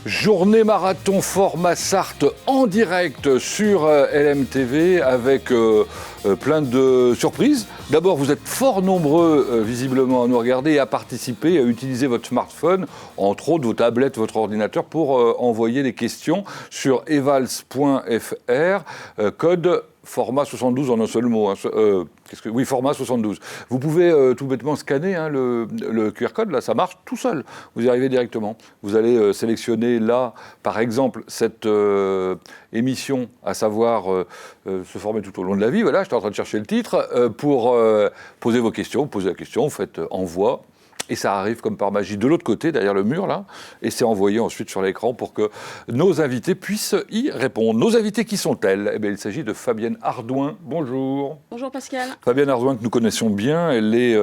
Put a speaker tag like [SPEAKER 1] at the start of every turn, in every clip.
[SPEAKER 1] Journée marathon format Sarthe en direct sur LMTV avec plein de surprises. D'abord, vous êtes fort nombreux visiblement à nous regarder et à participer, à utiliser votre smartphone, entre autres vos tablettes, votre ordinateur pour envoyer des questions sur evals.fr, code format 72 en un seul mot. Oui, format 72. Vous pouvez tout bêtement scanner le QR code, là, ça marche tout seul. Vous y arrivez directement. Vous allez sélectionner là, par exemple, cette émission, à savoir se former tout au long de la vie. Voilà, j'étais en train de chercher le titre pour poser vos questions. Vous posez la question, vous faites envoi. Et ça arrive comme par magie de l'autre côté, derrière le mur, là. Et c'est envoyé ensuite sur l'écran pour que nos invités puissent y répondre. Nos invités, qui sont-elles ? Eh bien, il s'agit de Fabienne Ardouin. Bonjour.
[SPEAKER 2] Bonjour Pascal.
[SPEAKER 1] Fabienne Ardouin, que nous connaissons bien, elle est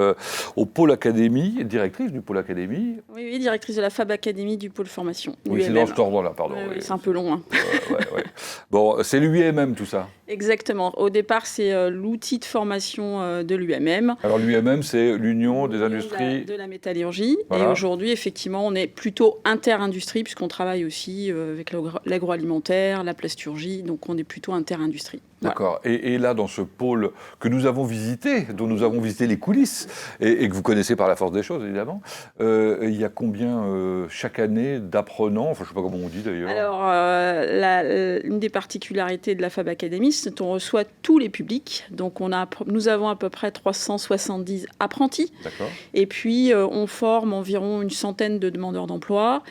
[SPEAKER 1] au Pôle Académie, directrice du Pôle Académie.
[SPEAKER 2] Oui, directrice de la Fab Académie du Pôle Formation.
[SPEAKER 1] Oui, c'est dans ce ordre-là, pardon.
[SPEAKER 2] Oui, c'est un peu long. Hein.
[SPEAKER 1] Ouais. Bon, c'est l'UIMM, tout ça.
[SPEAKER 2] Exactement. Au départ, c'est l'outil de formation de l'UMM.
[SPEAKER 1] Alors l'UMM, c'est l'Union des industries...
[SPEAKER 2] De la métallurgie.
[SPEAKER 1] Voilà.
[SPEAKER 2] Et aujourd'hui, effectivement, on est plutôt inter-industrie, puisqu'on travaille aussi avec l'agroalimentaire, la plasturgie, donc on est plutôt inter-industrie.
[SPEAKER 1] D'accord. Et là, dans ce pôle que nous avons visité, dont nous avons visité les coulisses, et que vous connaissez par la force des choses, évidemment, il y a combien chaque année d'apprenants, enfin je ne sais pas comment on dit d'ailleurs.
[SPEAKER 2] Alors, une des particularités de la Fab Academy, c'est qu'on reçoit tous les publics. Donc nous avons à peu près 370 apprentis.
[SPEAKER 1] D'accord.
[SPEAKER 2] Et puis, on forme environ une centaine de demandeurs d'emploi.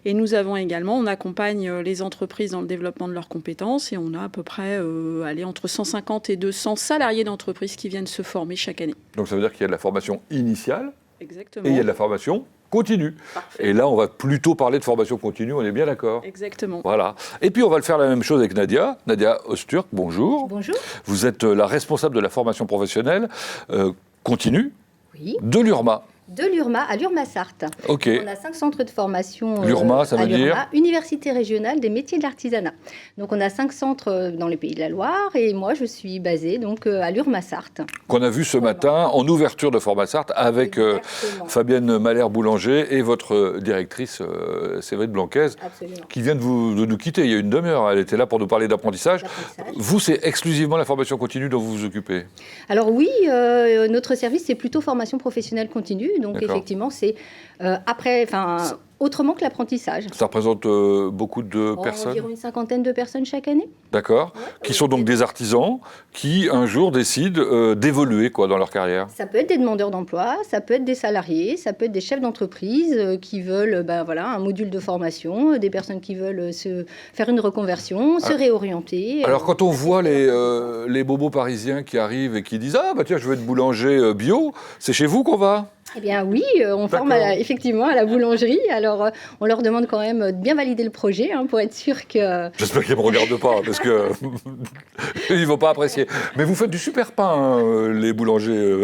[SPEAKER 2] Et nous avons également, on accompagne les entreprises dans le développement de leurs compétences. Et on a à peu près entre 150 et 200 salariés d'entreprises qui viennent se former chaque année.
[SPEAKER 1] Donc ça veut dire qu'il y a de la formation initiale.
[SPEAKER 2] Exactement.
[SPEAKER 1] Et il y a de la formation continue.
[SPEAKER 2] Parfait.
[SPEAKER 1] Et là, on va plutôt parler de formation continue, on est bien d'accord.
[SPEAKER 2] Exactement.
[SPEAKER 1] Voilà. Et puis, on va le faire la même chose avec Nadia. Nadia Osturk, bonjour.
[SPEAKER 3] Bonjour.
[SPEAKER 1] Vous êtes la responsable de la formation professionnelle continue de l'URMA.
[SPEAKER 3] De l'URMA à l'URMA-Sarthe.
[SPEAKER 1] Ok.
[SPEAKER 3] On a 5 centres de formation
[SPEAKER 1] l'URMA, ça veut dire
[SPEAKER 3] Université régionale des métiers de l'artisanat. Donc on a 5 centres dans les Pays de la Loire et moi je suis basée donc à l'URMA-Sarthe.
[SPEAKER 1] Qu'on a vu ce matin en ouverture de Format Sarthe avec Fabienne Malher-Boulanger et votre directrice Séverine Blanquez, qui vient de nous quitter il y a une demi-heure. Elle était là pour nous parler d'apprentissage. Vous, c'est exclusivement la formation continue dont vous vous occupez ?
[SPEAKER 3] Alors oui, notre service c'est plutôt formation professionnelle continue. Donc effectivement, c'est autrement que l'apprentissage.
[SPEAKER 1] Ça représente beaucoup de personnes ?
[SPEAKER 3] Environ une cinquantaine de personnes chaque année.
[SPEAKER 1] D'accord. Qui sont donc des artisans qui, un jour, décident d'évoluer dans leur carrière.
[SPEAKER 3] Ça peut être des demandeurs d'emploi, ça peut être des salariés, ça peut être des chefs d'entreprise qui veulent un module de formation, des personnes qui veulent se faire une reconversion, se réorienter.
[SPEAKER 1] Alors, quand on voit les bobos parisiens qui arrivent et qui disent « Ah, bah tiens, je veux être boulanger bio », c'est chez vous qu'on va ?
[SPEAKER 3] Eh bien oui, on forme effectivement à la boulangerie. Alors, on leur demande quand même de bien valider le projet pour être sûr que...
[SPEAKER 1] J'espère qu'ils ne me regardent pas, parce qu'ils ne vont pas apprécier. Mais vous faites du super pain, les boulangers,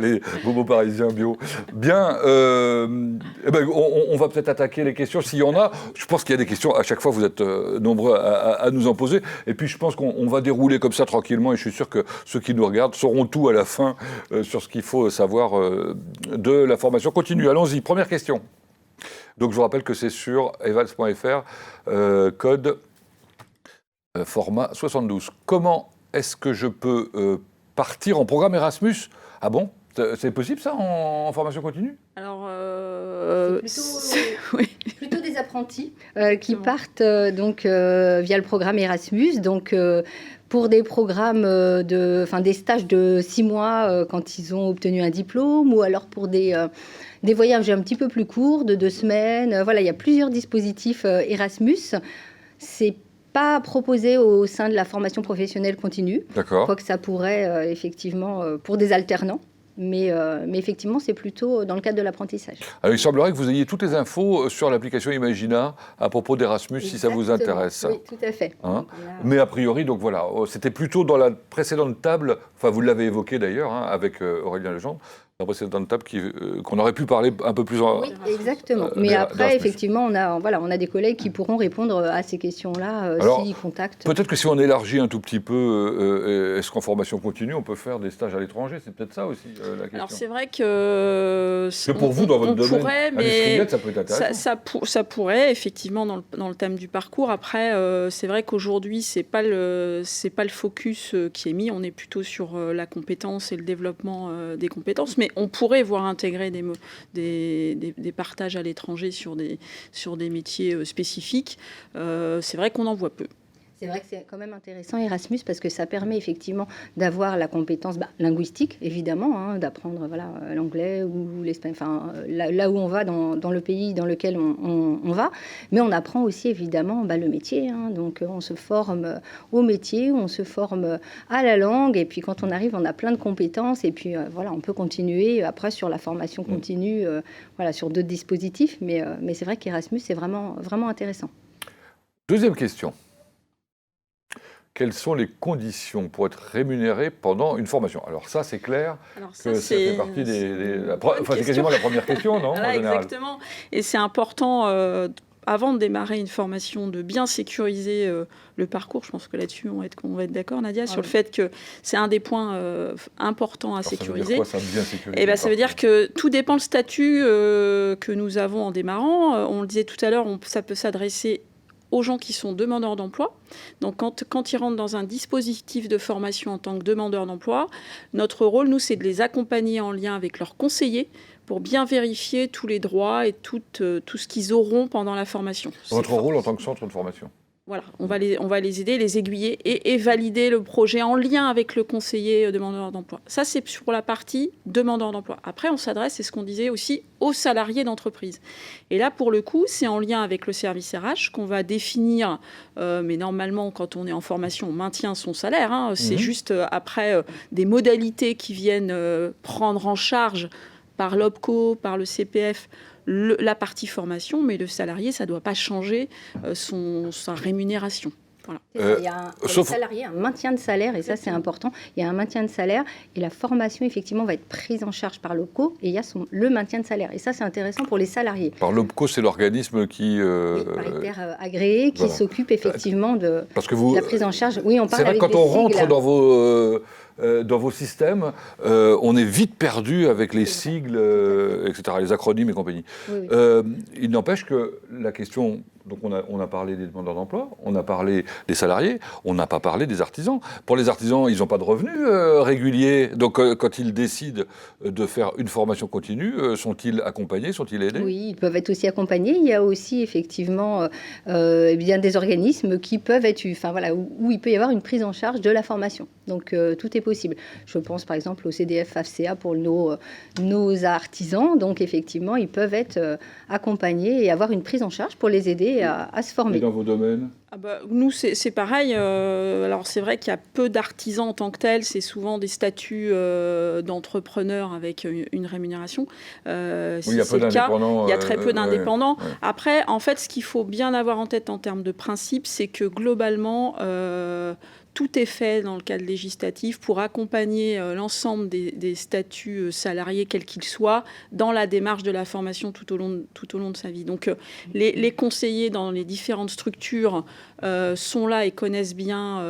[SPEAKER 1] les bobos parisiens bio. Bien, on va peut-être attaquer les questions, s'il y en a. Je pense qu'il y a des questions, à chaque fois, vous êtes nombreux à nous en poser. Et puis, je pense qu'on va dérouler comme ça tranquillement, et je suis sûr que ceux qui nous regardent sauront tout à la fin sur ce qu'il faut savoir de la formation continue. Allons-y, première question. Donc je vous rappelle que c'est sur evals.fr, code format 72. Comment est-ce que je peux partir en programme Erasmus ? Ah bon ? C'est possible ça en formation continue ?
[SPEAKER 2] Alors,
[SPEAKER 3] plutôt des apprentis qui partent via le programme Erasmus. Donc pour des programmes des stages de 6 mois quand ils ont obtenu un diplôme, ou alors pour des voyages un petit peu plus courts, de 2 semaines. Il y a plusieurs dispositifs Erasmus. C'est pas proposé au sein de la formation professionnelle continue.
[SPEAKER 1] D'accord.
[SPEAKER 3] Quoique ça pourrait effectivement pour des alternants. Mais effectivement, c'est plutôt dans le cadre de l'apprentissage.
[SPEAKER 1] Alors, il semblerait que vous ayez toutes les infos sur l'application Imagina à propos d'Erasmus, si ça vous intéresse.
[SPEAKER 3] Oui, tout à fait.
[SPEAKER 1] Mais a priori, donc voilà, c'était plutôt dans la précédente table, vous l'avez évoqué d'ailleurs avec Aurélien Legendre, la précédente table qu'on aurait pu parler un peu plus en...
[SPEAKER 3] Oui, exactement. Mais après, effectivement, on a des collègues qui pourront répondre à ces questions-là s'ils contactent.
[SPEAKER 1] Peut-être que si on élargit un tout petit peu, est-ce qu'en formation continue, on peut faire des stages à l'étranger? C'est peut-être ça aussi la question.
[SPEAKER 2] Alors c'est vrai que...
[SPEAKER 1] pour vous, dans votre domaine industriel, ça peut être intéressant.
[SPEAKER 2] Ça pourrait, effectivement, dans le thème du parcours. Après, c'est vrai qu'aujourd'hui, c'est pas le focus qui est mis. On est plutôt sur la compétence et le développement des compétences. Mais on pourrait voir intégrer des partages à l'étranger sur des métiers spécifiques. C'est vrai qu'on en voit peu.
[SPEAKER 3] C'est vrai que c'est quand même intéressant Erasmus parce que ça permet effectivement d'avoir la compétence linguistique, évidemment, d'apprendre l'anglais ou l'espagnol, là où on va dans le pays dans lequel on va. Mais on apprend aussi évidemment le métier. Donc on se forme au métier, on se forme à la langue. Et puis quand on arrive, on a plein de compétences. Et puis on peut continuer après sur la formation continue, sur d'autres dispositifs. Mais c'est vrai qu'Erasmus, c'est vraiment, vraiment intéressant.
[SPEAKER 1] Deuxième question. Quelles sont les conditions pour être rémunéré pendant une formation? Alors ça, c'est clair que ça fait partie c'est quasiment la première question, non?
[SPEAKER 2] Voilà, exactement. Et c'est important, avant de démarrer une formation, de bien sécuriser le parcours. Je pense que là-dessus, on va être d'accord, Nadia, sur le fait que c'est un des points importants à sécuriser.
[SPEAKER 1] Ça veut dire quoi, ça, bien sécuriser?
[SPEAKER 2] Ça veut dire que tout dépend le statut que nous avons en démarrant. On le disait tout à l'heure, ça peut s'adresser aux gens qui sont demandeurs d'emploi. Donc, quand ils rentrent dans un dispositif de formation en tant que demandeurs d'emploi, notre rôle, nous, c'est de les accompagner en lien avec leurs conseillers pour bien vérifier tous les droits et tout ce qu'ils auront pendant la formation.
[SPEAKER 1] Votre rôle en tant que centre de formation?
[SPEAKER 2] Voilà, on va les aider, les aiguiller et valider le projet en lien avec le conseiller demandeur d'emploi. Ça, c'est pour la partie demandeur d'emploi. Après, on s'adresse, c'est ce qu'on disait aussi, aux salariés d'entreprise. Et là, pour le coup, c'est en lien avec le service RH qu'on va définir, mais normalement, quand on est en formation, on maintient son salaire. C'est juste après des modalités qui viennent prendre en charge par l'OPCO, par le CPF, la partie formation, mais le salarié, ça ne doit pas changer sa rémunération. Voilà.
[SPEAKER 3] Il y a un maintien de salaire, et ça c'est important. Il y a un maintien de salaire, et la formation effectivement va être prise en charge par l'OPCO, et il y a le maintien de salaire. Et ça c'est intéressant pour les salariés.
[SPEAKER 1] Par l'OPCO, c'est l'organisme qui...
[SPEAKER 3] paritaire agréé, qui s'occupe effectivement de la prise en charge. Oui, on parle.
[SPEAKER 1] C'est vrai que quand on rentre dans vos systèmes, on est vite perdu avec les sigles, etc., les acronymes et compagnie. Oui. Il n'empêche que la question... Donc on a parlé des demandeurs d'emploi, on a parlé des salariés, on n'a pas parlé des artisans. Pour les artisans, ils n'ont pas de revenus réguliers. Donc quand ils décident de faire une formation continue, sont-ils accompagnés, sont-ils aidés? Oui,
[SPEAKER 3] ils peuvent être aussi accompagnés. Il y a aussi effectivement des organismes qui peuvent être, où il peut y avoir une prise en charge de la formation. Donc tout est possible. Je pense par exemple au CDF AFCA pour nos artisans. Donc effectivement, ils peuvent être accompagnés et avoir une prise en charge pour les aider à se former.
[SPEAKER 1] Et dans vos domaines?
[SPEAKER 2] Nous, c'est pareil. Alors, c'est vrai qu'il y a peu d'artisans en tant que tels. C'est souvent des statuts d'entrepreneurs avec une rémunération.
[SPEAKER 1] Il y a peu d'indépendants.
[SPEAKER 2] Il y a très peu d'indépendants. Ouais. Après, en fait, ce qu'il faut bien avoir en tête en termes de principe, c'est que globalement... tout est fait dans le cadre législatif pour accompagner l'ensemble des statuts salariés, quels qu'ils soient, dans la démarche de la formation tout au long de sa vie. Donc, les conseillers dans les différentes structures sont là et connaissent bien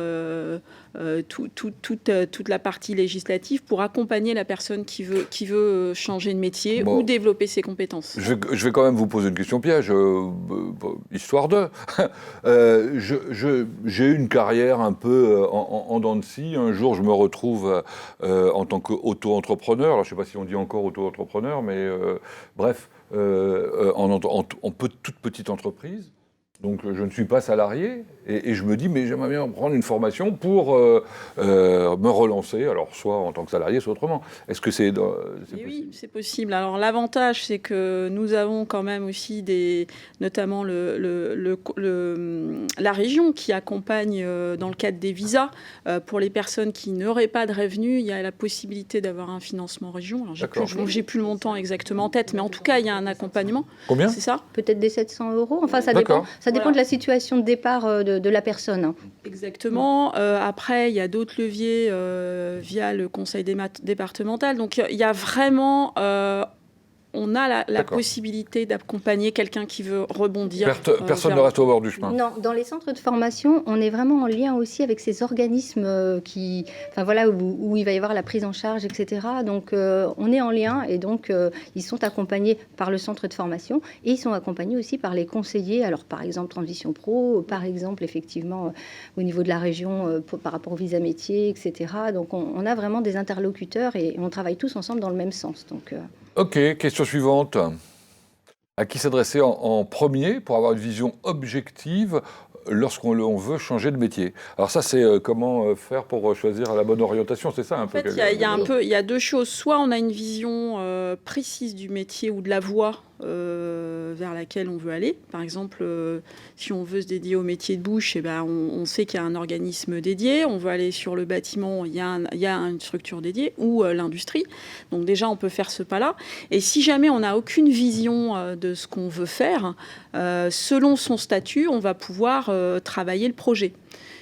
[SPEAKER 2] toute la partie législative pour accompagner la personne qui veut changer de métier ou développer ses compétences.
[SPEAKER 1] Je vais quand même vous poser une question piège, histoire de... j'ai eu une carrière un peu en dents de scie. Un jour, je me retrouve en tant qu'auto-entrepreneur. Alors, je ne sais pas si on dit encore auto-entrepreneur, mais bref, en toute petite entreprise. Donc, je ne suis pas salarié et je me dis, mais j'aimerais bien prendre une formation pour me relancer, alors soit en tant que salarié, soit autrement. Est-ce que c'est possible?
[SPEAKER 2] Oui, c'est possible. Alors, l'avantage, c'est que nous avons quand même aussi notamment la région qui accompagne dans le cadre des visas. Pour les personnes qui n'auraient pas de revenus, il y a la possibilité d'avoir un financement région. Alors, j'ai plus le montant exactement en tête, mais en tout cas, il y a un accompagnement.
[SPEAKER 1] Combien?
[SPEAKER 2] C'est ça?
[SPEAKER 3] Peut-être des 700 €. Enfin, ça dépend. Ça dépend de la situation de départ de la personne. Hein.
[SPEAKER 2] Exactement. Après, il y a d'autres leviers via le conseil départemental. Donc, il y a vraiment... on a la possibilité d'accompagner quelqu'un qui veut rebondir.
[SPEAKER 1] Personne ne reste au bord du chemin.
[SPEAKER 3] Non, dans les centres de formation, on est vraiment en lien aussi avec ces organismes où il va y avoir la prise en charge, etc. Donc, on est en lien et donc, ils sont accompagnés par le centre de formation et ils sont accompagnés aussi par les conseillers. Alors, par exemple, Transition Pro, par exemple, effectivement, au niveau de la région, par rapport au visa métier, etc. Donc, on a vraiment des interlocuteurs et on travaille tous ensemble dans le même sens. Donc,
[SPEAKER 1] Ok, question suivante. À qui s'adresser en premier pour avoir une vision objective lorsqu'on veut changer de métier? Alors ça, c'est comment faire pour choisir la bonne orientation, c'est ça un peu?
[SPEAKER 2] Il y a deux choses. Soit on a une vision précise du métier ou de la voie vers laquelle on veut aller. Par exemple, si on veut se dédier au métier de bouche, on sait qu'il y a un organisme dédié. On veut aller sur le bâtiment, il y a une structure dédiée, ou l'industrie. Donc déjà, on peut faire ce pas-là. Et si jamais on n'a aucune vision de ce qu'on veut faire, selon son statut, on va pouvoir travailler le projet.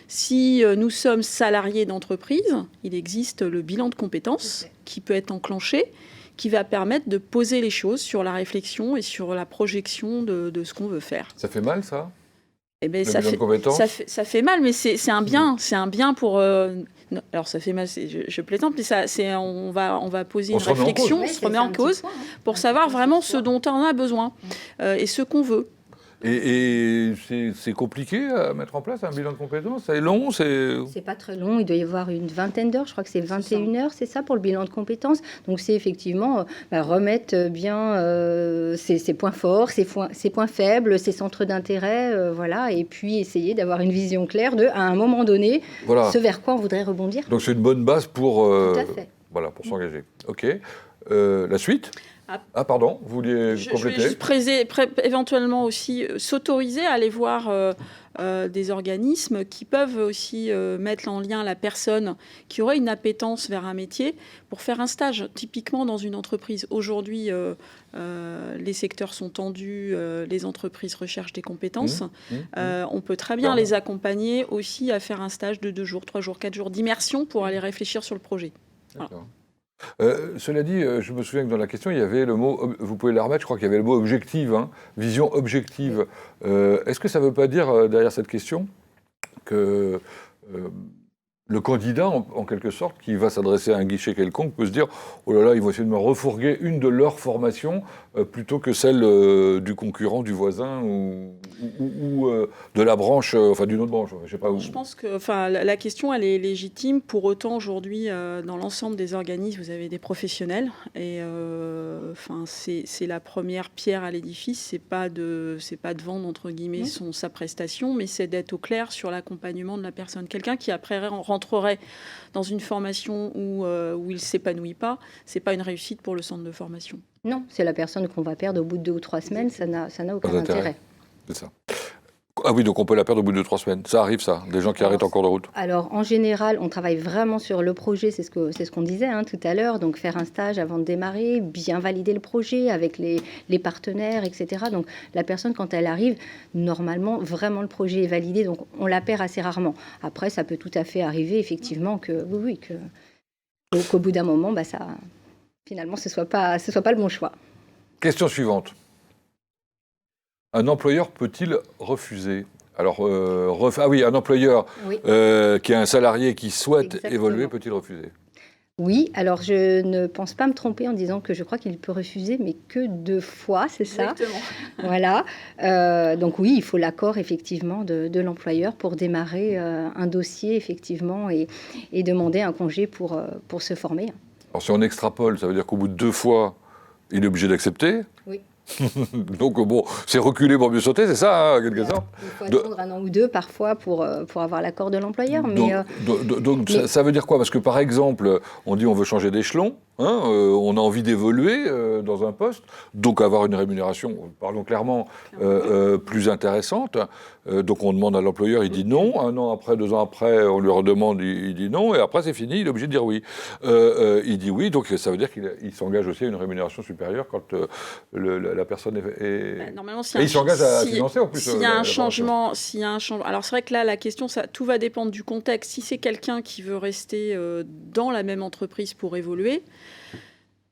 [SPEAKER 2] Si nous sommes salariés d'entreprise, il existe le bilan de compétences qui peut être enclenché, qui va permettre de poser les choses sur la réflexion et sur la projection de ce qu'on veut faire.
[SPEAKER 1] Ça fait mal, ça?
[SPEAKER 2] Ça fait mal, mais c'est un bien pour... alors ça fait mal, je plaisante, mais on va poser une réflexion, on se remet en cause pour savoir vraiment ce dont on a besoin et ce qu'on veut.
[SPEAKER 1] Et c'est compliqué à mettre en place un bilan de compétences? C'est long?
[SPEAKER 3] C'est pas très long, il doit y avoir une vingtaine d'heures, je crois que c'est 21 heures, c'est ça pour le bilan de compétences. Donc c'est effectivement remettre bien ses points forts, ses points faibles, ses centres d'intérêt, voilà, et puis essayer d'avoir une vision claire à un moment donné, ce vers quoi on voudrait rebondir.
[SPEAKER 1] Donc c'est une bonne base pour,
[SPEAKER 3] tout à fait.
[SPEAKER 1] Voilà, pour s'engager. Ok. La suite? Ah pardon, vous vouliez compléter?
[SPEAKER 2] Je vais juste éventuellement aussi s'autoriser à aller voir des organismes qui peuvent aussi mettre en lien la personne qui aurait une appétence vers un métier pour faire un stage, typiquement dans une entreprise. Aujourd'hui, les secteurs sont tendus, les entreprises recherchent des compétences. On peut très bien les accompagner aussi à faire un stage de 2 jours, 3 jours, 4 jours d'immersion pour aller réfléchir sur le projet. Voilà.
[SPEAKER 1] Cela dit, je me souviens que dans la question, il y avait le mot, vous pouvez la remettre, je crois qu'il y avait le mot objective, vision objective. Est-ce que ça ne veut pas dire, derrière cette question, que le candidat, en quelque sorte, qui va s'adresser à un guichet quelconque, peut se dire « Oh là là, ils vont essayer de me refourguer une de leurs formations plutôt que celle du concurrent, du voisin ou de la branche, enfin d'une autre branche. » Je sais pas où.
[SPEAKER 2] Je pense que la question, elle est légitime. Pour autant, aujourd'hui, dans l'ensemble des organismes, vous avez des professionnels. Et c'est la première pierre à l'édifice. C'est pas de vendre, entre guillemets, sa prestation, mais c'est d'être au clair sur l'accompagnement de la personne. Quelqu'un qui, après, rentrerait dans une formation où il ne s'épanouit pas, ce n'est pas une réussite pour le centre de formation.
[SPEAKER 3] Non, c'est la personne qu'on va perdre au bout de 2 ou 3 semaines, ça n'a aucun intérêt.
[SPEAKER 1] C'est ça. Ah oui, donc on peut la perdre au bout de 2-3 semaines. Ça arrive, ça, des gens qui arrêtent en cours de route.
[SPEAKER 3] Alors, en général, on travaille vraiment sur le projet, c'est ce qu'on disait tout à l'heure, donc faire un stage avant de démarrer, bien valider le projet avec les partenaires, etc. Donc, la personne, quand elle arrive, normalement, vraiment, le projet est validé, donc on la perd assez rarement. Après, ça peut tout à fait arriver, effectivement, qu'au bout d'un moment, finalement, ce soit pas le bon choix.
[SPEAKER 1] Question suivante. Un employeur peut-il refuser? Alors, un employeur qui a un salarié qui souhaite évoluer, peut-il refuser?
[SPEAKER 3] Oui, alors je ne pense pas me tromper en disant que je crois qu'il peut refuser, mais que 2 fois, c'est ça.
[SPEAKER 2] Exactement.
[SPEAKER 3] Voilà. Donc oui, il faut l'accord effectivement de l'employeur pour démarrer un dossier effectivement et demander un congé pour se former.
[SPEAKER 1] Alors si on extrapole, ça veut dire qu'au bout de 2 fois, il est obligé d'accepter?
[SPEAKER 3] Oui.
[SPEAKER 1] Donc bon, c'est reculer pour mieux sauter, c'est ça, en quelque sorte.
[SPEAKER 3] Il faut attendre 1 an ou 2 parfois pour avoir l'accord de l'employeur.
[SPEAKER 1] Donc ça veut dire quoi? Parce que par exemple, on dit on veut changer d'échelon, On a envie d'évoluer dans un poste, donc avoir une rémunération, parlons clairement, plus intéressante. Donc on demande à l'employeur, il dit non. 1 an après, 2 ans après, on lui redemande, il dit non. Et après, c'est fini, il est obligé de dire oui. Il dit oui, donc ça veut dire qu'il s'engage aussi à une rémunération supérieure quand la personne est...
[SPEAKER 2] Normalement,
[SPEAKER 1] et il s'engage à financer en plus.
[SPEAKER 2] S'il y a un changement, alors c'est vrai que là, la question, tout va dépendre du contexte. Si c'est quelqu'un qui veut rester dans la même entreprise pour évoluer,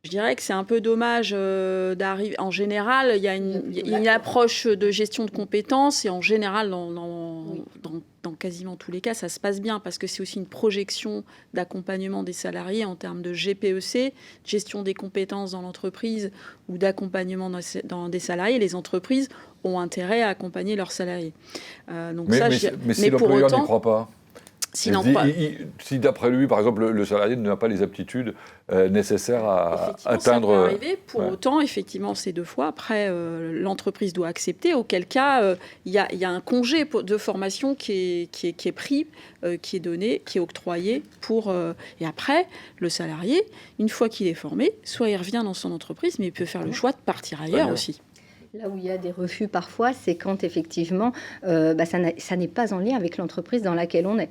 [SPEAKER 2] je dirais que c'est un peu dommage d'arriver. En général, il y a une approche de gestion de compétences et en général, dans quasiment tous les cas, ça se passe bien parce que c'est aussi une projection d'accompagnement des salariés en termes de GPEC, gestion des compétences dans l'entreprise ou d'accompagnement des salariés. Les entreprises ont intérêt à accompagner leurs salariés.
[SPEAKER 1] Mais si l'employeur n'y croit pas, si d'après lui, par exemple, le salarié n'a pas les aptitudes nécessaires à atteindre...
[SPEAKER 2] Ça peut arriver. Pour autant, effectivement, c'est 2 fois. Après, l'entreprise doit accepter, auquel cas, il y a un congé de formation qui est pris, qui est donné, qui est octroyé pour... et après, le salarié, une fois qu'il est formé, soit il revient dans son entreprise, mais il peut faire le choix de partir ailleurs aussi.
[SPEAKER 3] Là où il y a des refus parfois, c'est quand effectivement ça n'est pas en lien avec l'entreprise dans laquelle on est.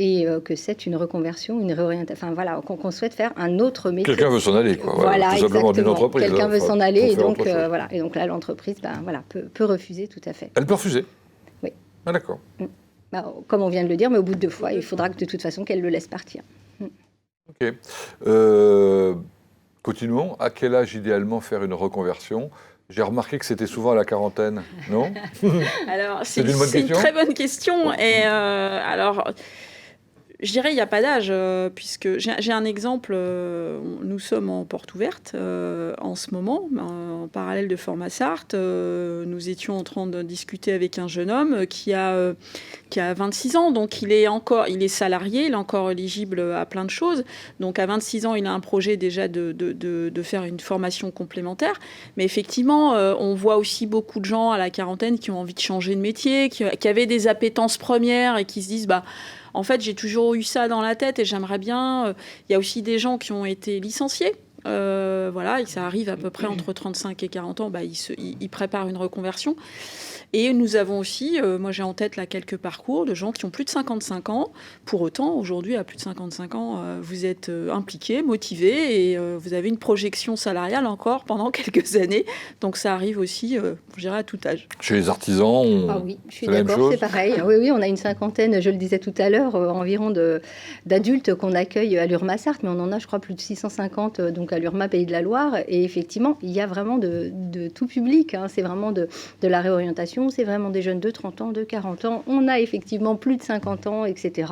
[SPEAKER 3] Et que c'est une reconversion, une réorientation, enfin voilà, qu'on souhaite faire un autre métier.
[SPEAKER 1] Quelqu'un veut s'en aller, quoi.
[SPEAKER 3] Voilà,
[SPEAKER 1] tout simplement d'une entreprise.
[SPEAKER 3] Quelqu'un veut s'en aller, et donc voilà. Et donc là, l'entreprise, peut refuser, tout à fait.
[SPEAKER 1] Elle peut refuser.
[SPEAKER 3] Oui.
[SPEAKER 1] Ah d'accord.
[SPEAKER 3] Comme on vient de le dire, mais au bout de 2 fois, il faudra que de toute façon qu'elle le laisse partir.
[SPEAKER 1] Ok. Continuons. À quel âge idéalement faire une reconversion ? J'ai remarqué que c'était souvent à la quarantaine, non ?
[SPEAKER 2] Alors, c'est une très bonne question. Et alors, je dirais il n'y a pas d'âge, puisque j'ai un exemple. Nous sommes en porte ouverte en ce moment, en parallèle de Formasart. Nous étions en train de discuter avec un jeune homme qui a 26 ans, donc il est salarié, il est encore éligible à plein de choses. Donc à 26 ans, il a un projet déjà de faire une formation complémentaire. Mais effectivement, on voit aussi beaucoup de gens à la quarantaine qui ont envie de changer de métier, qui avaient des appétences premières et qui se disent en fait, j'ai toujours eu ça dans la tête et j'aimerais bien... Il y a aussi des gens qui ont été licenciés. Voilà, ça arrive à peu près entre 35 et 40 ans, ils préparent une reconversion. Et nous avons aussi, moi j'ai en tête là quelques parcours de gens qui ont plus de 55 ans. Pour autant, aujourd'hui, à plus de 55 ans, vous êtes impliqués, motivés et vous avez une projection salariale encore pendant quelques années. Donc ça arrive aussi, je dirais, à tout âge.
[SPEAKER 1] Chez les artisans,
[SPEAKER 3] Ah oui, je suis d'accord, c'est pareil. Oui, on a une cinquantaine, je le disais tout à l'heure, environ d'adultes qu'on accueille à l'Urmasart, mais on en a, je crois, plus de 650 donc à l'Urma Pays de la Loire. Et effectivement, il y a vraiment de tout public. C'est vraiment de la réorientation. C'est vraiment des jeunes de 30 ans, de 40 ans. On a effectivement plus de 50 ans, etc.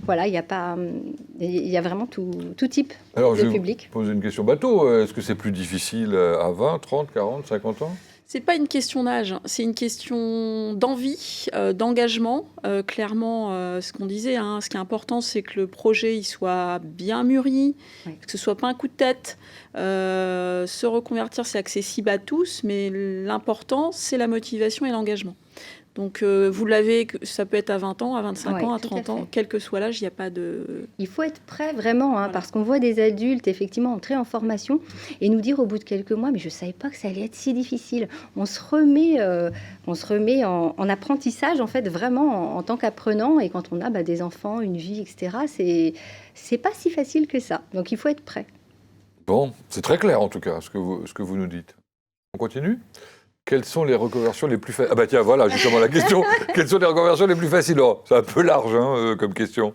[SPEAKER 3] Voilà, il y a vraiment tout type de public.
[SPEAKER 1] Je vais poser une question bateau. Est-ce que c'est plus difficile à 20, 30, 40, 50 ans ?
[SPEAKER 2] C'est pas une question d'âge, c'est une question d'envie, d'engagement. Clairement, ce qu'on disait, ce qui est important, c'est que le projet il soit bien mûri, que ce soit pas un coup de tête. Se reconvertir, c'est accessible à tous, mais l'important, c'est la motivation et l'engagement. Donc, vous l'avez, ça peut être à 20 ans, à 25 ans, à 30 ans, quel que soit l'âge, il n'y a pas de...
[SPEAKER 3] Il faut être prêt vraiment, voilà. Parce qu'on voit des adultes, effectivement, entrer en formation et nous dire au bout de quelques mois, mais je ne savais pas que ça allait être si difficile. On se remet en apprentissage, en fait, vraiment en tant qu'apprenant. Et quand on a des enfants, une vie, etc., c'est pas si facile que ça. Donc, il faut être prêt.
[SPEAKER 1] Bon, c'est très clair, en tout cas, ce que vous nous dites. On continue ? Quelles sont les reconversions les plus faciles ? Ah bah tiens, voilà justement la question. Quelles sont les reconversions les plus faciles ? C'est un peu large comme question.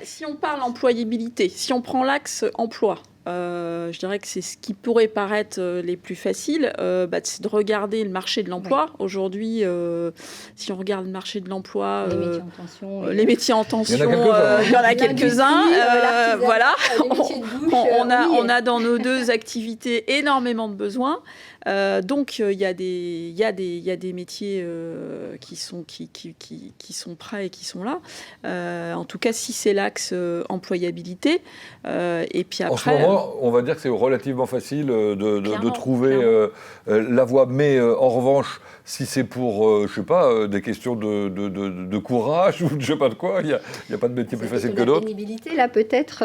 [SPEAKER 2] Si on parle employabilité, si on prend l'axe emploi, je dirais que c'est ce qui pourrait paraître les plus faciles, c'est de regarder le marché de l'emploi. Ouais. Aujourd'hui, si on regarde le marché de l'emploi, les métiers en tension, il y en a quelques-uns. Voilà, on a dans nos 2 activités énormément de besoins. Donc il y a des métiers qui sont prêts et qui sont là. En tout cas, si c'est l'axe employabilité. Et puis après,
[SPEAKER 1] Finalement, on va dire que c'est relativement facile de trouver la voie. Mais en revanche, si c'est pour, je sais pas, des questions de courage ou je sais pas de quoi, il n'y a pas de métier plus facile que d'autres.
[SPEAKER 3] La pénibilité, là, peut-être.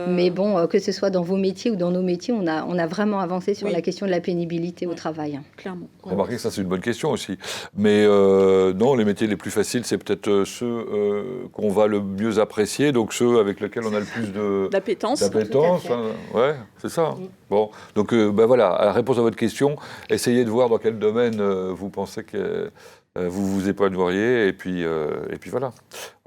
[SPEAKER 3] Mais bon, que ce soit dans vos métiers ou dans nos métiers, on a vraiment avancé sur la question de la pénibilité au travail.
[SPEAKER 2] Clairement.
[SPEAKER 1] Remarquez que ça, c'est une bonne question aussi. Mais non, les métiers les plus faciles, c'est peut-être ceux qu'on va le mieux apprécier, donc ceux avec lesquels on a le plus
[SPEAKER 2] d'appétence.
[SPEAKER 1] Ouais, c'est ça. Bon, donc voilà, à la réponse à votre question, essayez de voir dans quel domaine vous pensez que vous vous épanouiriez, et puis voilà.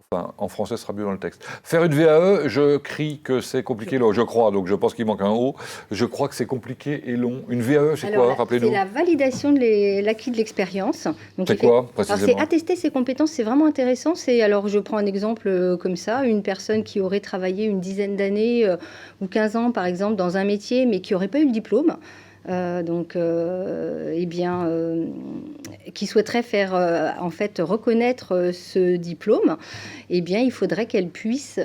[SPEAKER 1] Enfin, en français, ce sera mieux dans le texte. Faire une VAE, je crie que c'est compliqué, je crois, donc je pense qu'il manque un O. Je crois que c'est compliqué et long. Une VAE, c'est quoi? Rappelez-nous.
[SPEAKER 3] C'est la validation de l'acquis de l'expérience.
[SPEAKER 1] C'est quoi, précisément?
[SPEAKER 3] C'est attester ses compétences, c'est vraiment intéressant. Alors, je prends un exemple comme ça, une personne qui aurait travaillé une dizaine d'années ou 15 ans, par exemple, dans un métier, mais qui n'aurait pas eu le diplôme. Qui souhaiterait faire en fait reconnaître ce diplôme, il faudrait qu'elle puisse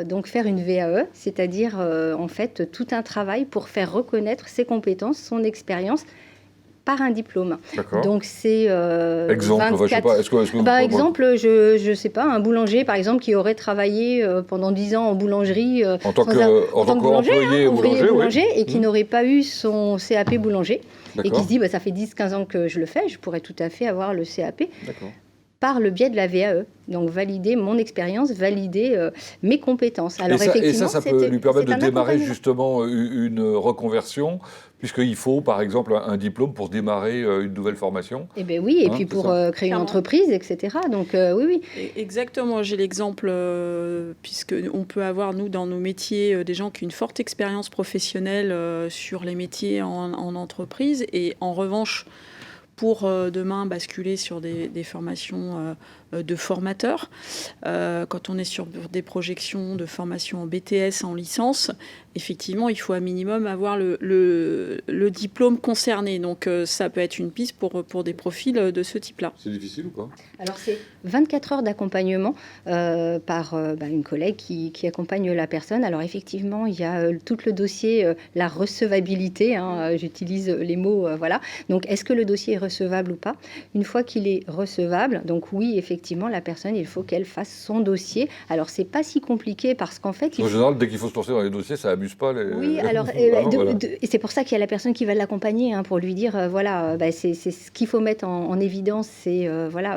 [SPEAKER 3] donc faire une VAE, c'est-à-dire en fait tout un travail pour faire reconnaître ses compétences, son expérience par un diplôme. Donc c'est
[SPEAKER 1] exemple,
[SPEAKER 3] 24...
[SPEAKER 1] je sais pas, est-ce que
[SPEAKER 3] exemple, je sais pas, un boulanger par exemple qui aurait travaillé pendant 10 ans en boulangerie
[SPEAKER 1] en tant qu'employé
[SPEAKER 3] boulanger et qui n'aurait pas eu son CAP boulanger et qui se dit ça fait 10-15 ans que je le fais, je pourrais tout à fait avoir le CAP. Par le biais de la VAE, donc valider mon expérience, valider mes compétences. Alors
[SPEAKER 1] ça peut lui permettre de démarrer justement une reconversion, puisqu'il faut par exemple un diplôme pour démarrer une nouvelle formation.
[SPEAKER 3] Eh bien oui, et puis pour créer une entreprise, etc. Donc oui.
[SPEAKER 2] Exactement, j'ai l'exemple, puisqu'on peut avoir, nous, dans nos métiers, des gens qui ont une forte expérience professionnelle sur les métiers en entreprise, et en revanche, pour demain basculer sur des formations de formateurs. Quand on est sur des projections de formation en BTS, en licence, effectivement, il faut à minimum avoir le diplôme concerné. Donc, ça peut être une piste pour des profils de ce type-là.
[SPEAKER 1] C'est difficile ou pas?
[SPEAKER 3] Alors, c'est 24 heures d'accompagnement par une collègue qui accompagne la personne. Alors, effectivement, il y a tout le dossier, la recevabilité. J'utilise les mots, voilà. Donc, est-ce que le dossier est recevable ou pas? Une fois qu'il est recevable, donc oui, effectivement, la personne, il faut qu'elle fasse son dossier. Alors, c'est pas si compliqué parce qu'en fait...
[SPEAKER 1] En général, dès qu'il faut se lancer dans les dossiers, ça abuse pas.
[SPEAKER 3] Oui, alors, et c'est pour ça qu'il y a la personne qui va l'accompagner, pour lui dire, c'est ce qu'il faut mettre en évidence, c'est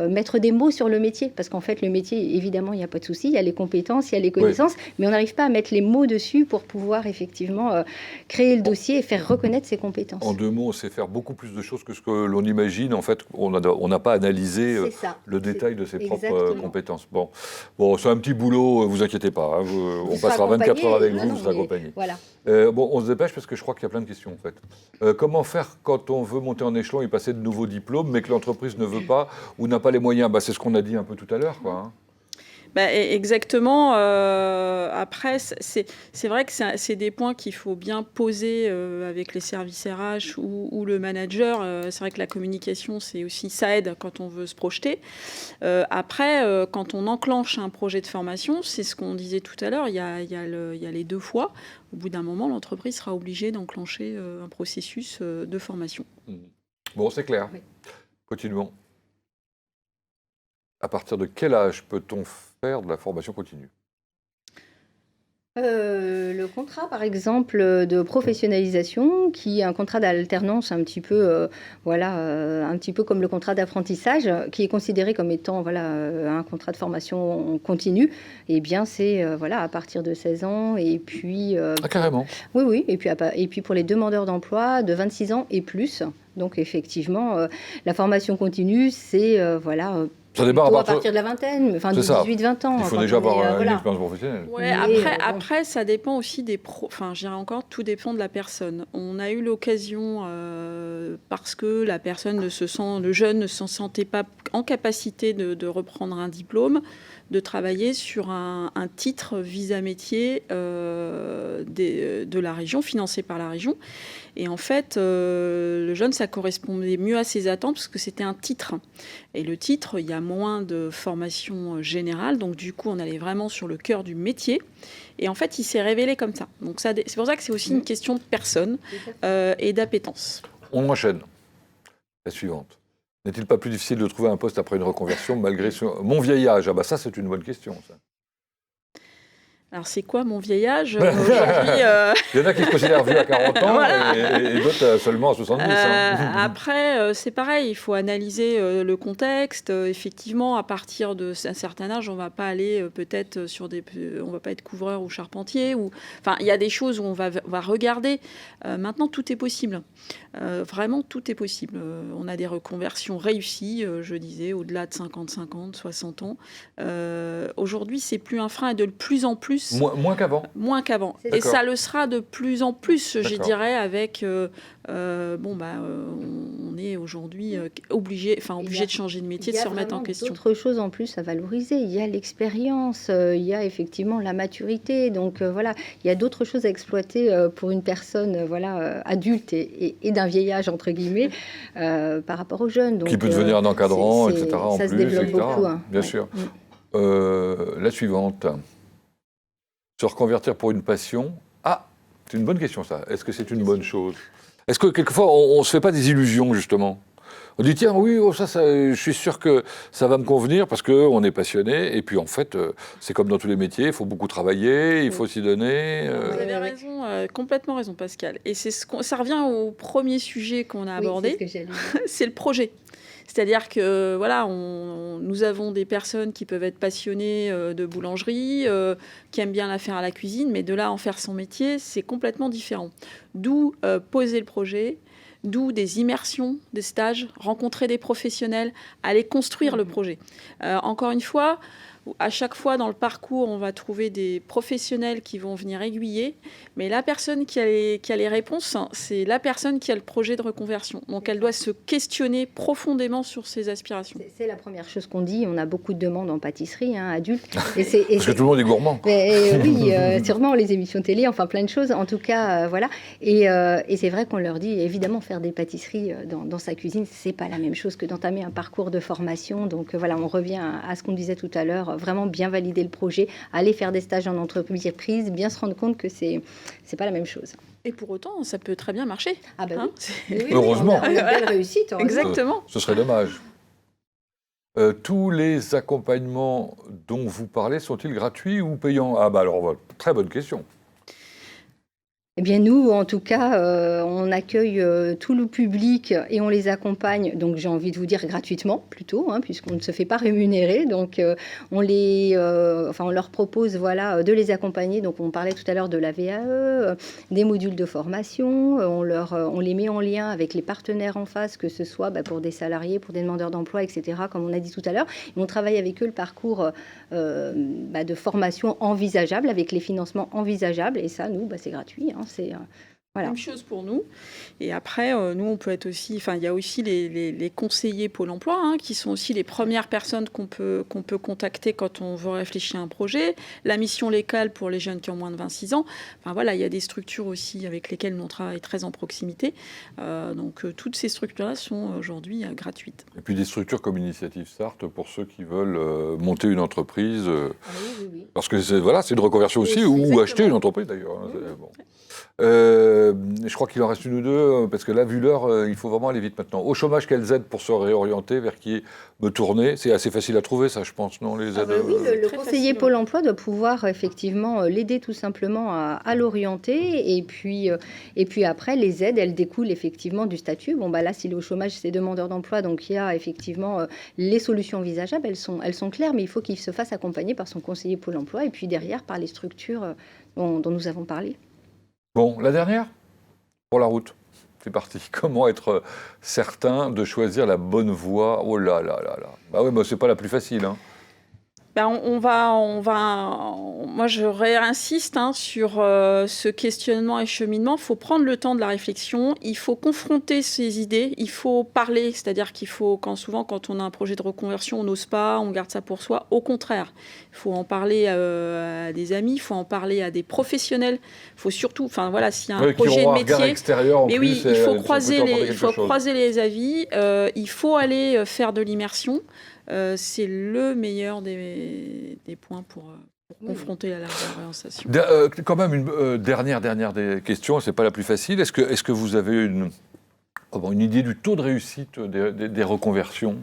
[SPEAKER 3] mettre des mots sur le métier. Parce qu'en fait, le métier, évidemment, il n'y a pas de souci, il y a les compétences, il y a les connaissances, mais on n'arrive pas à mettre les mots dessus pour pouvoir effectivement créer le dossier et faire reconnaître ses compétences.
[SPEAKER 1] En 2 mots, on sait faire beaucoup plus de choses que ce que l'on imagine. En fait, on n'a pas analysé le détail de ses propres compétences. Bon, c'est un petit boulot, vous inquiétez pas. On passera 24 heures avec vous, vous serez accompagné.
[SPEAKER 3] Voilà.
[SPEAKER 1] On se dépêche parce que je crois qu'il y a plein de questions en fait. Comment faire quand on veut monter en échelon et passer de nouveaux diplômes, mais que l'entreprise ne veut pas ou n'a pas les moyens? C'est ce qu'on a dit un peu tout à l'heure, quoi.
[SPEAKER 2] Exactement. Après, c'est vrai que c'est des points qu'il faut bien poser avec les services RH ou le manager. C'est vrai que la communication, ça aide quand on veut se projeter. Après, quand on enclenche un projet de formation, c'est ce qu'on disait tout à l'heure, il y a les 2 fois. Au bout d'un moment, l'entreprise sera obligée d'enclencher un processus de formation.
[SPEAKER 1] Bon, c'est clair.
[SPEAKER 3] Oui.
[SPEAKER 1] Continuons. À partir de quel âge peut-on faire de la formation continue?
[SPEAKER 3] Le contrat, par exemple, de professionnalisation, qui est un contrat d'alternance un petit peu, un petit peu comme le contrat d'apprentissage, qui est considéré comme étant un contrat de formation continue. Eh bien, c'est à partir de 16 ans et puis.
[SPEAKER 1] Carrément.
[SPEAKER 3] Oui, et puis pour les demandeurs d'emploi de 26 ans et plus. Donc effectivement, la formation continue, c'est
[SPEAKER 1] ça démarre
[SPEAKER 3] à partir de la vingtaine, de 18-20 ans.
[SPEAKER 1] Il faut déjà avoir une expérience professionnelle.
[SPEAKER 2] Ouais, après, ça dépend aussi des je dirais encore, tout dépend de la personne. On a eu l'occasion, parce que la personne le jeune ne se sentait pas en capacité de reprendre un diplôme, de travailler sur un titre visa métier de la région, financé par la région. Et en fait, le jeune, ça correspondait mieux à ses attentes parce que c'était un titre. Et le titre, il y a moins de formation générale. Donc, du coup, on allait vraiment sur le cœur du métier. Et en fait, il s'est révélé comme ça. Donc, c'est pour ça que c'est aussi une question de personne et d'appétence.
[SPEAKER 1] On enchaîne. La suivante. N'est-il pas plus difficile de trouver un poste après une reconversion malgré mon vieil âge? Ah bah ça, c'est une bonne question, ça.
[SPEAKER 2] Alors, c'est quoi mon vieil âge
[SPEAKER 1] Il y en a qui se considèrent vieux à 40 ans voilà. et d'autres seulement à 70.
[SPEAKER 2] Après, c'est pareil, il faut analyser le contexte. Effectivement, à partir d'un certain âge, on ne va pas aller peut-être on va pas être couvreur ou charpentier. Enfin, il y a des choses où on va regarder. Maintenant, tout est possible. Vraiment, tout est possible. On a des reconversions réussies, je disais, au-delà de 50, 60 ans. Aujourd'hui, c'est plus un frein et de plus en plus.
[SPEAKER 1] Moins qu'avant.
[SPEAKER 2] Moins qu'avant. Et ça le sera de plus en plus, je dirais, avec... on est aujourd'hui obligé de changer de métier, de se remettre en question.
[SPEAKER 3] Il y a d'autres choses en plus à valoriser. Il y a l'expérience, il y a effectivement la maturité. Donc voilà, il y a d'autres choses à exploiter pour une personne adulte et d'un vieil âge, entre guillemets, par rapport aux jeunes. Donc,
[SPEAKER 1] qui peut devenir un encadrant, etc.
[SPEAKER 3] Ça se développe beaucoup. Hein.
[SPEAKER 1] Bien sûr. La suivante. Se reconvertir pour une passion. Ah, c'est une bonne question, ça. Est-ce que c'est une bonne chose? Est-ce que quelquefois, on ne se fait pas des illusions, justement? On dit, tiens, oui, je suis sûr que ça va me convenir parce qu'on est passionné. Et puis, en fait, c'est comme dans tous les métiers, il faut beaucoup travailler, il faut s'y donner.
[SPEAKER 2] Vous avez raison, complètement raison, Pascal. Et ça revient au premier sujet qu'on a abordé. C'est le projet. C'est-à-dire que voilà, nous avons des personnes qui peuvent être passionnées de boulangerie, qui aiment bien la faire à la cuisine, mais de là à en faire son métier, c'est complètement différent. D'où poser le projet, d'où des immersions, des stages, rencontrer des professionnels, aller construire le projet. Encore une fois, à chaque fois dans le parcours, on va trouver des professionnels qui vont venir aiguiller, mais la personne qui a les réponses, c'est la personne qui a le projet de reconversion. Donc elle doit se questionner profondément sur ses aspirations.
[SPEAKER 3] C'est la première chose qu'on dit. On a beaucoup de demandes en pâtisserie, adultes.
[SPEAKER 1] Parce que tout le monde est gourmand.
[SPEAKER 3] Oui, sûrement, les émissions télé, enfin plein de choses. En tout cas, voilà. Et c'est vrai qu'on leur dit, évidemment, faire des pâtisseries dans sa cuisine, c'est pas la même chose que d'entamer un parcours de formation. Donc voilà, on revient à ce qu'on disait tout à l'heure. Vraiment bien valider le projet, aller faire des stages en entreprise, bien se rendre compte que c'est pas la même chose.
[SPEAKER 2] Et pour autant, ça peut très bien marcher.
[SPEAKER 3] Ah bah oui.
[SPEAKER 1] Heureusement.
[SPEAKER 3] On a une belle réussite.
[SPEAKER 2] Exactement.
[SPEAKER 1] Ce serait dommage. Tous les accompagnements dont vous parlez sont-ils gratuits ou payants? Ah bah alors, très bonne question.
[SPEAKER 3] Eh bien, nous, en tout cas, on accueille tout le public et on les accompagne, donc j'ai envie de vous dire gratuitement plutôt, puisqu'on ne se fait pas rémunérer. Donc, on leur propose de les accompagner. Donc, on parlait tout à l'heure de la VAE, des modules de formation. On les met en lien avec les partenaires en face, que ce soit pour des salariés, pour des demandeurs d'emploi, etc., comme on a dit tout à l'heure. Et on travaille avec eux le parcours de formation envisageable, avec les financements envisageables. Et ça, nous, c'est gratuit. C'est
[SPEAKER 2] Voilà. Même chose pour nous. Et après, nous, on peut être aussi... Enfin, il y a aussi les conseillers Pôle emploi, qui sont aussi les premières personnes qu'on peut contacter quand on veut réfléchir à un projet. La mission locale pour les jeunes qui ont moins de 26 ans. Enfin, voilà, il y a des structures aussi avec lesquelles nous, on travaille très en proximité. Donc, toutes ces structures-là sont aujourd'hui gratuites. Et
[SPEAKER 1] puis, des structures comme Initiative Sarthe pour ceux qui veulent monter une entreprise. Oui. Parce que c'est une reconversion aussi, ou acheter une entreprise, d'ailleurs.
[SPEAKER 2] Oui.
[SPEAKER 1] Bon. Je crois qu'il en reste une ou deux, parce que là, vu l'heure, il faut vraiment aller vite maintenant. Au chômage, quelles aides pour se réorienter, vers qui me tourner? C'est assez facile à trouver, ça, je pense, non, les aides?
[SPEAKER 3] Oui, le conseiller Pôle emploi doit pouvoir effectivement l'aider tout simplement à l'orienter. Et puis après, les aides, elles découlent effectivement du statut. Bon, là, s'il est au chômage, c'est demandeur d'emploi, donc il y a effectivement les solutions envisageables, elles sont claires, mais il faut qu'il se fasse accompagner par son conseiller Pôle emploi et puis derrière par les structures dont nous avons parlé.
[SPEAKER 1] Bon, la dernière, pour la route, c'est parti. Comment être certain de choisir la bonne voie? Oh là là là là. Bah oui, c'est pas la plus facile.
[SPEAKER 2] Moi, je réinsiste sur ce questionnement et cheminement. Il faut prendre le temps de la réflexion. Il faut confronter ses idées. Il faut parler. C'est-à-dire qu'il faut, quand on a un projet de reconversion, on n'ose pas, on garde ça pour soi. Au contraire, il faut en parler à des amis. Il faut en parler à des professionnels. Il faut surtout, s'il y a un projet de métier, mais oui, il faut croiser les avis. Il faut aller faire de l'immersion. C'est le meilleur des points pour confronter à la réorientation.
[SPEAKER 1] Quand même, une dernière des questions, c'est pas la plus facile. Est-ce que vous avez une idée du taux de réussite des reconversions?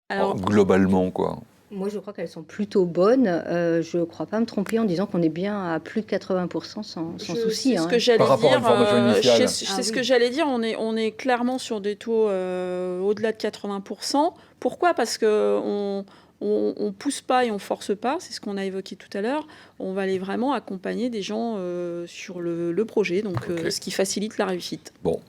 [SPEAKER 1] Alors, globalement, quoi.
[SPEAKER 3] Moi, je crois qu'elles sont plutôt bonnes. Je ne crois pas me tromper en disant qu'on est bien à plus de 80% sans souci.
[SPEAKER 2] C'est ce que j'allais
[SPEAKER 1] par rapport à une formation initiale.
[SPEAKER 2] C'est ce que j'allais dire. On est clairement sur des taux au-delà de 80%. Pourquoi ? Parce qu'on ne pousse pas et on ne force pas. C'est ce qu'on a évoqué tout à l'heure. On va aller vraiment accompagner des gens sur le projet, donc ce qui facilite la réussite.
[SPEAKER 1] Bon.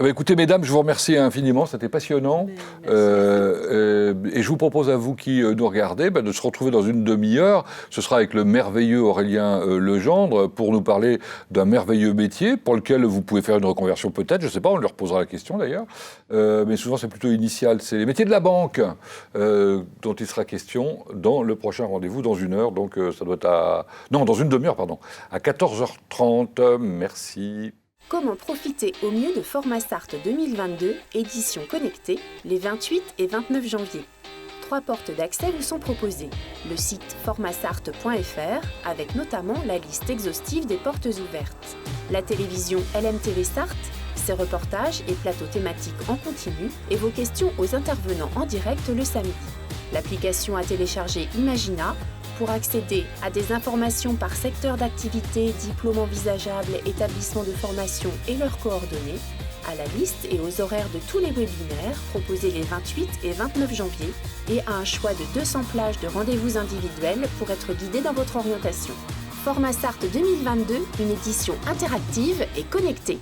[SPEAKER 1] Écoutez, mesdames, je vous remercie infiniment, c'était passionnant. Et je vous propose à vous qui nous regardez de se retrouver dans une demi-heure. Ce sera avec le merveilleux Aurélien Legendre pour nous parler d'un merveilleux métier pour lequel vous pouvez faire une reconversion peut-être, je ne sais pas, on leur posera la question d'ailleurs. Mais souvent c'est plutôt initial, c'est les métiers de la banque dont il sera question dans le prochain rendez-vous dans une heure. Donc ça doit être dans une demi-heure, pardon, à 14h30. Merci.
[SPEAKER 4] Comment profiter au mieux de Formasart 2022, édition connectée, les 28 et 29 janvier. 3 portes d'accès vous sont proposées. Le site formasart.fr, avec notamment la liste exhaustive des portes ouvertes. La télévision LMTV Start, ses reportages et plateaux thématiques en continu et vos questions aux intervenants en direct le samedi. L'application à télécharger Imagina, pour accéder à des informations par secteur d'activité, diplôme envisageable, établissement de formation et leurs coordonnées, à la liste et aux horaires de tous les webinaires proposés les 28 et 29 janvier et à un choix de 200 plages de rendez-vous individuels pour être guidé dans votre orientation. Formasart 2022, une édition interactive et connectée.